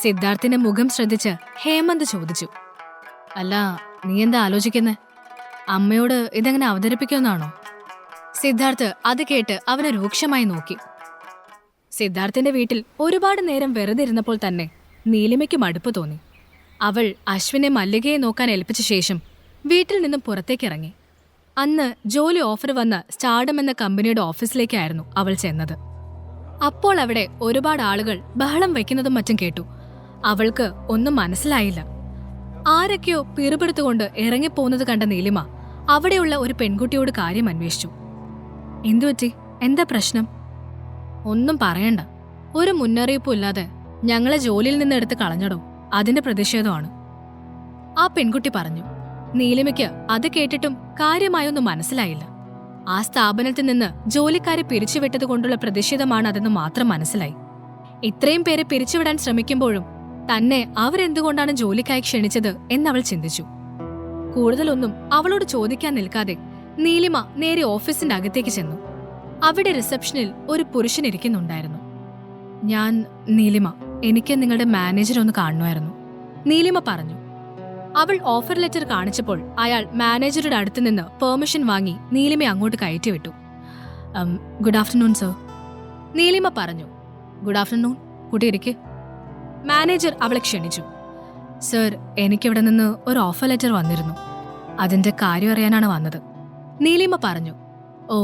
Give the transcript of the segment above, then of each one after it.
സിദ്ധാർത്ഥിന്റെ മുഖം ശ്രദ്ധിച്ച് ഹേമന്ത് ചോദിച്ചു. അല്ല, നീ എന്താ ആലോചിക്കുന്നേ? അമ്മയോട് ഇതെങ്ങനെ അവതരിപ്പിക്കുമെന്നാണോ? സിദ്ധാർത്ഥ് അത് കേട്ട് അവനെ രൂക്ഷമായി നോക്കി. സിദ്ധാർത്ഥിന്റെ വീട്ടിൽ ഒരുപാട് നേരം വെറുതെ ഇരുന്നപ്പോൾ തന്നെ നീലിമയ്ക്ക് മടുപ്പ് തോന്നി. അവൾ അശ്വിനെ മല്ലികയെ നോക്കാൻ ഏൽപ്പിച്ച ശേഷം വീട്ടിൽ നിന്നും പുറത്തേക്കിറങ്ങി. അന്ന് ജോലി ഓഫർ വന്ന സ്റ്റാർഡം എന്ന കമ്പനിയുടെ ഓഫീസിലേക്കായിരുന്നു അവൾ ചെന്നത്. അപ്പോൾ അവിടെ ഒരുപാട് ആളുകൾ ബഹളം വയ്ക്കുന്നതും മറ്റും കേട്ടു. അവൾക്ക് ഒന്നും മനസ്സിലായില്ല. ആരൊക്കെയോ പിറുപിറുത്തുകൊണ്ട് ഇറങ്ങിപ്പോകുന്നത് കണ്ട നീലിമ അവിടെയുള്ള ഒരു പെൺകുട്ടിയോട് കാര്യം അന്വേഷിച്ചു. എന്തുപറ്റി? എന്താ പ്രശ്നം? ഒന്നും പറയണ്ട, ഒരു മുന്നറിയിപ്പും ഇല്ലാതെ ഞങ്ങളെ ജോലിയിൽ നിന്ന് എടുത്ത് കളഞ്ഞടോ, അതിന്റെ പ്രതിഷേധമാണ്, ആ പെൺകുട്ടി പറഞ്ഞു. നീലിമയ്ക്ക് അത് കേട്ടിട്ടും കാര്യമായൊന്നും മനസ്സിലായില്ല. ആ സ്ഥാപനത്തിൽ നിന്ന് ജോലിക്കാരെ പിരിച്ചുവിട്ടത് കൊണ്ടുള്ള പ്രതിഷേധമാണ് അതെന്ന് മാത്രം മനസ്സിലായി. ഇത്രയും പേരെ പിരിച്ചുവിടാൻ ശ്രമിക്കുമ്പോഴും തന്നെ അവരെന്തുകൊണ്ടാണ് ജോലിക്കായി ക്ഷണിച്ചത് എന്നവൾ ചിന്തിച്ചു. കൂടുതലൊന്നും അവളോട് ചോദിക്കാൻ നിൽക്കാതെ നീലിമ നേരെ ഓഫീസിന്റെ അകത്തേക്ക് ചെന്നു. അവിടെ റിസപ്ഷനിൽ ഒരു പുരുഷൻ ഇരിക്കുന്നുണ്ടായിരുന്നു. ഞാൻ നീലിമ, എനിക്ക് നിങ്ങളുടെ മാനേജർ ഒന്ന് കാണുമായിരുന്നു, നീലിമ പറഞ്ഞു. അവൾ ഓഫർ ലെറ്റർ കാണിച്ചപ്പോൾ അയാൾ മാനേജറുടെ അടുത്ത് നിന്ന് പെർമിഷൻ വാങ്ങി നീലിമയെ അങ്ങോട്ട് കയറ്റിവിട്ടു. ഗുഡ് ആഫ്റ്റർനൂൺ സർ, നീലിമ പറഞ്ഞു. Good afternoon, കൂട്ടിയിരിക്കെ. മാനേജർ അവളെ ക്ഷണിച്ചു. സർ, എനിക്കിവിടെ നിന്ന് ഒരു ഓഫർ ലെറ്റർ വന്നിരുന്നു, അതിന്റെ കാര്യം അറിയാനാണ് വന്നത്, നീലിമ പറഞ്ഞു. ഓ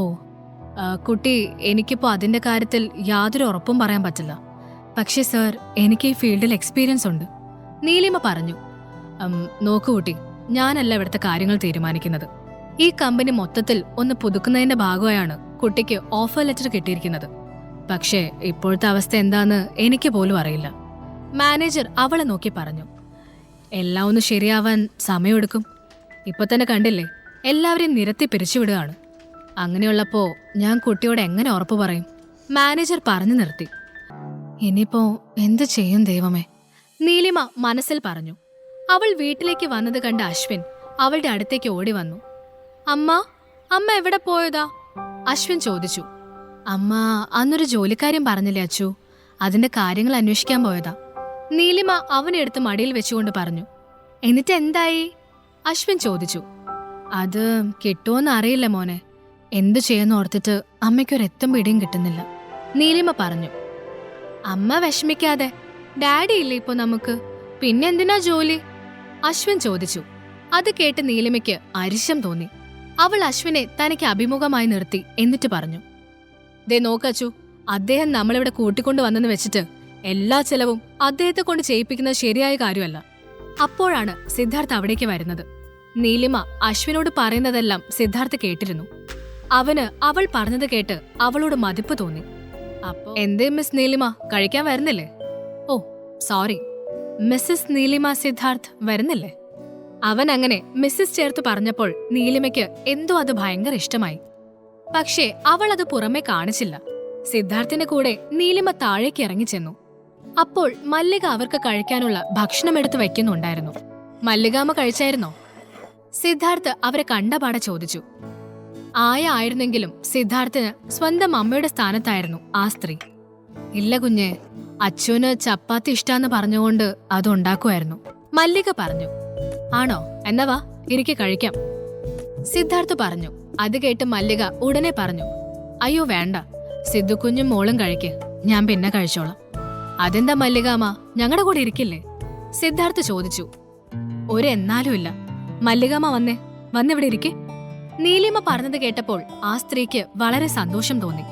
കുട്ടി, എനിക്കിപ്പോ അതിന്റെ കാര്യത്തിൽ യാതൊരു ഉറപ്പും പറയാൻ പറ്റില്ല. പക്ഷേ സർ, എനിക്ക് ഈ ഫീൽഡിൽ എക്സ്പീരിയൻസ് ഉണ്ട്, നീലിമ പറഞ്ഞു. നോക്കൂ കുട്ടി, ഞാനല്ല ഇവിടുത്തെ കാര്യങ്ങൾ തീരുമാനിക്കുന്നത്. ഈ കമ്പനി മൊത്തത്തിൽ ഒന്ന് പുതുക്കുന്നതിന്റെ ഭാഗമായാണ് കുട്ടിക്ക് ഓഫർ ലെറ്റർ കിട്ടിയിരിക്കുന്നത്. പക്ഷേ ഇപ്പോഴത്തെ അവസ്ഥ എന്താന്ന് എനിക്ക് പോലും അറിയില്ല, മാനേജർ അവളെ നോക്കി പറഞ്ഞു. എല്ലാം ഒന്ന് ശരിയാവാൻ സമയമെടുക്കും. ഇപ്പൊ തന്നെ കണ്ടില്ലേ, എല്ലാവരെയും നിരത്തി പിരിച്ചുവിടുകയാണ്. അങ്ങനെയുള്ളപ്പോ ഞാൻ കുട്ടിയോട് എങ്ങനെ ഉറപ്പ് പറയും? മാനേജർ പറഞ്ഞു നിർത്തി. ഇനിയിപ്പോ എന്ത് ചെയ്യും ദൈവമേ, നീലിമ മനസ്സിൽ പറഞ്ഞു. അവൾ വീട്ടിലേക്ക് വന്നത് കണ്ട അശ്വിൻ അവളുടെ അടുത്തേക്ക് ഓടി വന്നു. അമ്മ, അമ്മ എവിടെ പോയതാ? അശ്വിൻ ചോദിച്ചു. അമ്മ അന്നൊരു ജോലിക്കാര്യം പറഞ്ഞില്ലേ അച്ചു, അതിന്റെ കാര്യങ്ങൾ അന്വേഷിക്കാൻ പോയതാ, നീലിമ അവനെ എടുത്ത് മടിയിൽ വെച്ചുകൊണ്ട് പറഞ്ഞു. എന്നിട്ട് എന്തായി? അശ്വിൻ ചോദിച്ചു. അത് കിട്ടുമോന്ന് അറിയില്ല മോനെ, എന്തു ചെയ്യുന്ന ഓർത്തിട്ട് അമ്മയ്ക്കൊരെത്തും പിടിയും കിട്ടുന്നില്ല, നീലിമ പറഞ്ഞു. അമ്മ വിഷമിക്കാതെ, ഡാഡി ഇല്ലേ ഇപ്പൊ നമുക്ക്, പിന്നെന്തിനാ ജോലി? അശ്വിൻ ചോദിച്ചു. അത് കേട്ട് നീലിമയ്ക്ക് അരിശം തോന്നി. അവൾ അശ്വിനെ തനിക്ക് അഭിമുഖമായി നിർത്തി എന്നിട്ട് പറഞ്ഞു. ദേ നോക്കച്ചു, അദ്ദേഹം നമ്മളിവിടെ കൂട്ടിക്കൊണ്ടു വന്നെന്ന് വെച്ചിട്ട് എല്ലാ ചെലവും അദ്ദേഹത്തെ കൊണ്ട് ചെയ്യിപ്പിക്കുന്നത് ശരിയായ കാര്യമല്ല. അപ്പോഴാണ് സിദ്ധാർത്ഥ് അവിടേക്ക് വരുന്നത്. നീലിമ അശ്വിനോട് പറയുന്നതെല്ലാം സിദ്ധാർത്ഥ് കേട്ടിരുന്നു. അവന് അവൾ പറഞ്ഞത് കേട്ട് അവളോട് മതിപ്പ് തോന്നി. അപ്പോ എന്തേ മിസ് നീലിമ, കഴിക്കാൻ വരുന്നില്ലേ? ഓ സോറി, മിസ്സസ് നീലിമ സിദ്ധാർത്ഥ് വരുന്നില്ലേ? അവൻ അങ്ങനെ മിസ്സസ് ചേർത്ത് പറഞ്ഞപ്പോൾ നീലിമയ്ക്ക് എന്തോ അത് ഭയങ്കര ഇഷ്ടമായി. പക്ഷേ അവൾ അത് പുറമെ കാണിച്ചില്ല. സിദ്ധാർത്ഥിന്റെ കൂടെ നീലിമ താഴേക്ക് ഇറങ്ങി ചെന്നു. അപ്പോൾ മല്ലിക അവർക്ക് കഴിക്കാനുള്ള ഭക്ഷണം എടുത്തു വയ്ക്കുന്നുണ്ടായിരുന്നു. മല്ലികാമ്മ കഴിച്ചായിരുന്നോ? സിദ്ധാർത്ഥ് അവരെ കണ്ടപാടെ ചോദിച്ചു. ആയിരുന്നെങ്കിലും സിദ്ധാർത്ഥിന് സ്വന്തം അമ്മയുടെ സ്ഥാനത്തായിരുന്നു ആ സ്ത്രീ. ഇല്ല കുഞ്ഞെ, അച്ചുവിന് ചപ്പാത്തി ഇഷ്ടാന്ന് പറഞ്ഞുകൊണ്ട് അതുണ്ടാക്കുമായിരുന്നു, മല്ലിക പറഞ്ഞു. ആണോ? എന്നവാ ഇരിക്കെ കഴിക്കാം, സിദ്ധാർത്ഥ് പറഞ്ഞു. അത് കേട്ട് മല്ലിക ഉടനെ പറഞ്ഞു. അയ്യോ വേണ്ട, സിദ്ധുക്കുഞ്ഞും മോളും കഴിക്ക്, ഞാൻ പിന്നെ കഴിച്ചോളാം. അതെന്താ മല്ലികാമ്മ, ഞങ്ങളുടെ കൂടെ ഇരിക്കില്ലേ? സിദ്ധാർത്ഥ് ചോദിച്ചു. എന്നാലും ഇല്ല, മല്ലികാമ്മ വന്നിവിടെ ഇരിക്കെ, നീലിമ പറഞ്ഞത് കേട്ടപ്പോൾ ആ സ്ത്രീക്ക് വളരെ സന്തോഷം തോന്നി.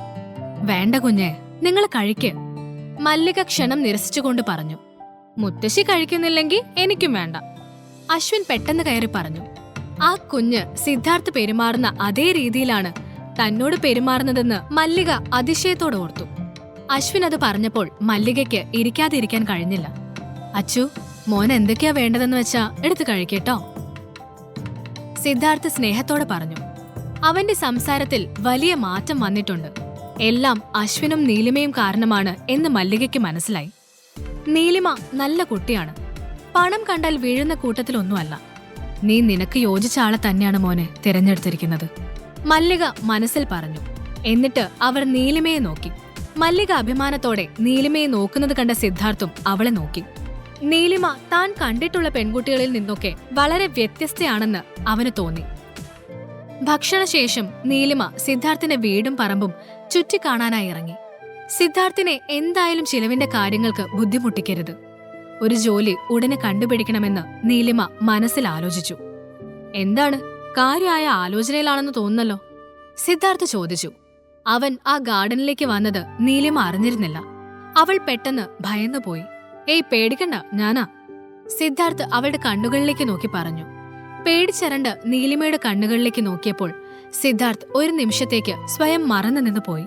വേണ്ട കുഞ്ഞെ, നിങ്ങൾ കഴിക്ക്, മല്ലിക ക്ഷണം നിരസിച്ചുകൊണ്ട് പറഞ്ഞു. മുത്തശ്ശി കഴിക്കുന്നില്ലെങ്കിൽ എനിക്കും വേണ്ട, അശ്വിൻ പെട്ടെന്ന് കയറി പറഞ്ഞു. ആ കുഞ്ഞ് സിദ്ധാർത്ഥ് പെരുമാറുന്ന അതേ രീതിയിലാണ് തന്നോട് പെരുമാറുന്നതെന്ന് മല്ലിക അതിശയത്തോടെ ഓർത്തു. അശ്വിൻ അത് പറഞ്ഞപ്പോൾ മല്ലികയ്ക്ക് ഇരിക്കാതിരിക്കാൻ കഴിഞ്ഞില്ല. അച്ചു, മോൻ എന്തൊക്കെയാ വേണ്ടതെന്ന് വെച്ചാ എടുത്ത് കഴിക്കേട്ടോ, സിദ്ധാർത്ഥ് സ്നേഹത്തോടെ പറഞ്ഞു. അവന്റെ സംസാരത്തിൽ വലിയ മാറ്റം വന്നിട്ടുണ്ട്. എല്ലാം അശ്വിനും നീലിമയും കാരണമാണ് എന്ന് മല്ലികയ്ക്ക് മനസ്സിലായി. നീലിമ നല്ല കുട്ടിയാണ്, പണം കണ്ടാൽ വീഴുന്ന കൂട്ടത്തിലൊന്നുമല്ല. നീ നിനക്ക് യോജിച്ച ആളെ തന്നെയാണ് മോനെ തിരഞ്ഞെടുത്തിരിക്കുന്നത്, മല്ലിക മനസ്സിൽ പറഞ്ഞു. എന്നിട്ട് അവർ നീലിമയെ നോക്കി. മല്ലിക അഭിമാനത്തോടെ നീലിമയെ നോക്കുന്നത് കണ്ട സിദ്ധാർത്ഥും അവളെ നോക്കി. നീലിമ താൻ കണ്ടിട്ടുള്ള പെൺകുട്ടികളിൽ നിന്നൊക്കെ വളരെ വ്യത്യസ്തയാണെന്ന് അവന് തോന്നി. ഭക്ഷണശേഷം നീലിമ സിദ്ധാർത്ഥിന്റെ വീടും പറമ്പും ചുറ്റിക്കാണാനായി ഇറങ്ങി. സിദ്ധാർത്ഥിനെ എന്തായാലും ചിലവിന്റെ കാര്യങ്ങൾക്ക് ബുദ്ധിമുട്ടിക്കരുത്. ഒരു ജോലി ഉടനെ കണ്ടുപിടിക്കണമെന്ന് നീലിമ മനസ്സിൽ ആലോചിച്ചു. എന്താണ്, കാര്യമായ ആലോചനയിലാണെന്ന് തോന്നുന്നല്ലോ, സിദ്ധാർത്ഥ് ചോദിച്ചു. അവൻ ആ ഗാർഡനിലേക്ക് വന്നത് നീലിമ അറിഞ്ഞിരുന്നില്ല. അവൾ പെട്ടെന്ന് ഭയന്നുപോയി. ഏയ് പേടിക്കണ്ട, ഞാനാ, സിദ്ധാർത്ഥ് അവളുടെ കണ്ണുകളിലേക്ക് നോക്കി പറഞ്ഞു. പേടിച്ചരണ്ട് നീലിമയുടെ കണ്ണുകളിലേക്ക് നോക്കിയപ്പോൾ സിദ്ധാർത്ഥ് ഒരു നിമിഷത്തേക്ക് സ്വയം മറന്നു നിന്ന് പോയി.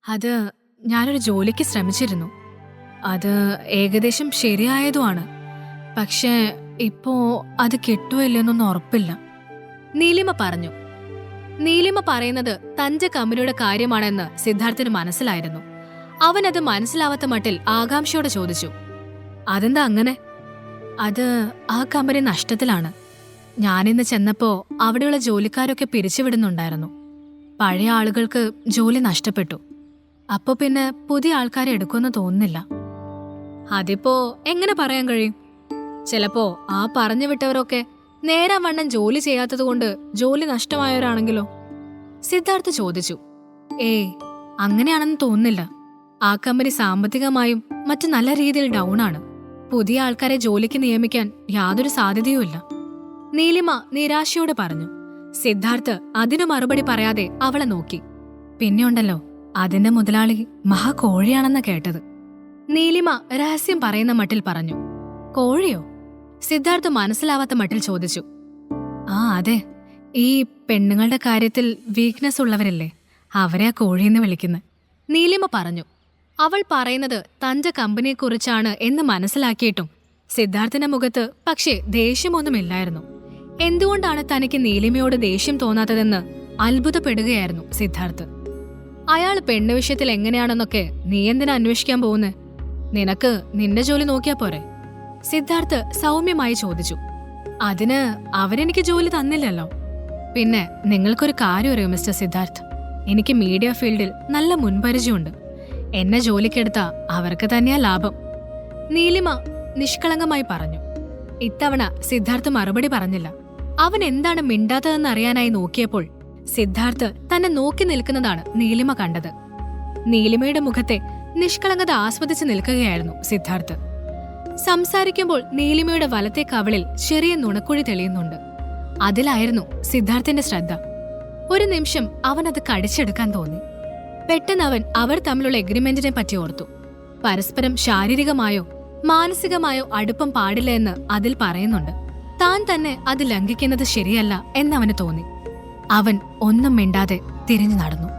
അത് ഞാനൊരു ജോലിക്ക് ശ്രമിച്ചിരുന്നു. അത് ഏകദേശം ശരിയായതുമാണ്. പക്ഷേ ഇപ്പോ അത് കിട്ടുമോ ഇല്ലെന്നൊന്നും ഉറപ്പില്ല, നീലിമ പറഞ്ഞു. നീലിമ പറയുന്നത് തന്റെ കമ്പനിയുടെ കാര്യമാണെന്ന് സിദ്ധാർത്ഥിന് മനസ്സിലായിരുന്നു. അവനത് മനസ്സിലാവാത്ത മട്ടിൽ ആകാംക്ഷയോടെ ചോദിച്ചു. അതെന്താ അങ്ങനെ? അത് ആ കമ്പനി നഷ്ടത്തിലാണ്. ഞാനിന്ന് ചെന്നപ്പോ അവിടെയുള്ള ജോലിക്കാരൊക്കെ പിരിച്ചുവിടുന്നുണ്ടായിരുന്നു. പഴയ ആളുകൾക്ക് ജോലി നഷ്ടപ്പെട്ടു. അപ്പോ പിന്നെ പുതിയ ആൾക്കാരെ എടുക്കുമെന്ന് തോന്നുന്നില്ല. അതിപ്പോ എങ്ങനെ പറയാൻ കഴിയും? ചിലപ്പോ ആ പറഞ്ഞു വിട്ടവരൊക്കെ നേരാം വണ്ണം ജോലി ചെയ്യാത്തതുകൊണ്ട് ജോലി നഷ്ടമായവരാണെങ്കിലോ, സിദ്ധാർത്ഥ് ചോദിച്ചു. ഏയ്, അങ്ങനെയാണെന്ന് തോന്നുന്നില്ല. ആ കമ്പനി സാമ്പത്തികമായും മറ്റു നല്ല രീതിയിൽ ഡൗൺ ആണ്. പുതിയ ആൾക്കാരെ ജോലിക്ക് നിയമിക്കാൻ യാതൊരു സാധ്യതയുമില്ല, നീലിമ നിരാശയോടെ പറഞ്ഞു. സിദ്ധാർത്ഥ് അതിനു മറുപടി പറയാതെ അവളെ നോക്കി. പിന്നെയുണ്ടല്ലോ, അതിന്റെ മുതലാളി മഹാകോഴിയാണെന്ന് കേട്ടത്, നീലിമ രഹസ്യം പറയുന്ന മട്ടിൽ പറഞ്ഞു. കോഴിയോ? സിദ്ധാർത്ഥ് മനസ്സിലാവാത്ത മട്ടിൽ ചോദിച്ചു. ആ അതെ, ഈ പെണ്ണുങ്ങളുടെ കാര്യത്തിൽ വീക്ക്നെസ് ഉള്ളവരല്ലേ, അവരെയാ കോഴിയെന്ന് വിളിക്കുന്നത്, നീലിമ പറഞ്ഞു. അവൾ പറയുന്നത് തന്റെ കമ്പനിയെക്കുറിച്ചാണ് എന്ന് മനസ്സിലാക്കിയിട്ടും സിദ്ധാർത്ഥിന്റെ മുഖത്ത് പക്ഷേ ദേഷ്യമൊന്നുമില്ലായിരുന്നു. എന്തുകൊണ്ടാണ് തനിക്ക് നീലിമയോട് ദേഷ്യം തോന്നാത്തതെന്ന് അത്ഭുതപ്പെടുകയായിരുന്നു സിദ്ധാർത്ഥ്. അയാൾ പെണ്ണു വിഷയത്തിൽ എങ്ങനെയാണെന്നൊക്കെ നീ എന്തിനാ അന്വേഷിക്കാൻ പോകുന്നേ? നിനക്ക് നിന്റെ ജോലി നോക്കിയാ പോരെ, സിദ്ധാർത്ഥ് സൗമ്യമായി ചോദിച്ചു. അതിന് അവരെനിക്ക് ജോലി തന്നില്ലല്ലോ. പിന്നെ നിങ്ങൾക്കൊരു കാര്യം അറിയോ മിസ്റ്റർ സിദ്ധാർത്ഥ്, എനിക്ക് മീഡിയ ഫീൽഡിൽ നല്ല മുൻപരിചയമുണ്ട്. എന്നെ ജോലിക്കെടുത്താ അവർക്ക് തന്നെയാ ലാഭം, നീലിമ നിഷ്കളങ്കമായി പറഞ്ഞു. ഇത്തവണ സിദ്ധാർത്ഥ് മറുപടി പറഞ്ഞില്ല. അവൻ എന്താണ് മിണ്ടാത്തതെന്ന് അറിയാനായി നോക്കിയപ്പോൾ സിദ്ധാർത്ഥ് തന്നെ നോക്കി നിൽക്കുന്നതാണ് നീലിമ കണ്ടത്. നീലിമയുടെ മുഖത്തെ നിഷ്കളങ്കത ആസ്വദിച്ച് നിൽക്കുകയായിരുന്നു സിദ്ധാർത്ഥ്. സംസാരിക്കുമ്പോൾ നീലിമയുടെ വലത്തെ കവിളിൽ ചെറിയ നുണക്കുഴി തെളിയുന്നുണ്ട്. അതിലായിരുന്നു സിദ്ധാർത്ഥിന്റെ ശ്രദ്ധ. ഒരു നിമിഷം അവൻ അത് കടിച്ചെടുക്കാൻ തോന്നി. പെട്ടെന്ന് അവർ തമ്മിലുള്ള എഗ്രിമെന്റിനെ പറ്റി ഓർത്തു. പരസ്പരം ശാരീരികമായോ മാനസികമായോ അടുപ്പം പാടില്ല എന്ന് അതിൽ പറയുന്നുണ്ട്. താൻ തന്നെ അത് ലംഘിക്കുന്നത് ശരിയല്ല എന്നവന് തോന്നി. അവൻ ഒന്നും മിണ്ടാതെ തിരിഞ്ഞു നടന്നു.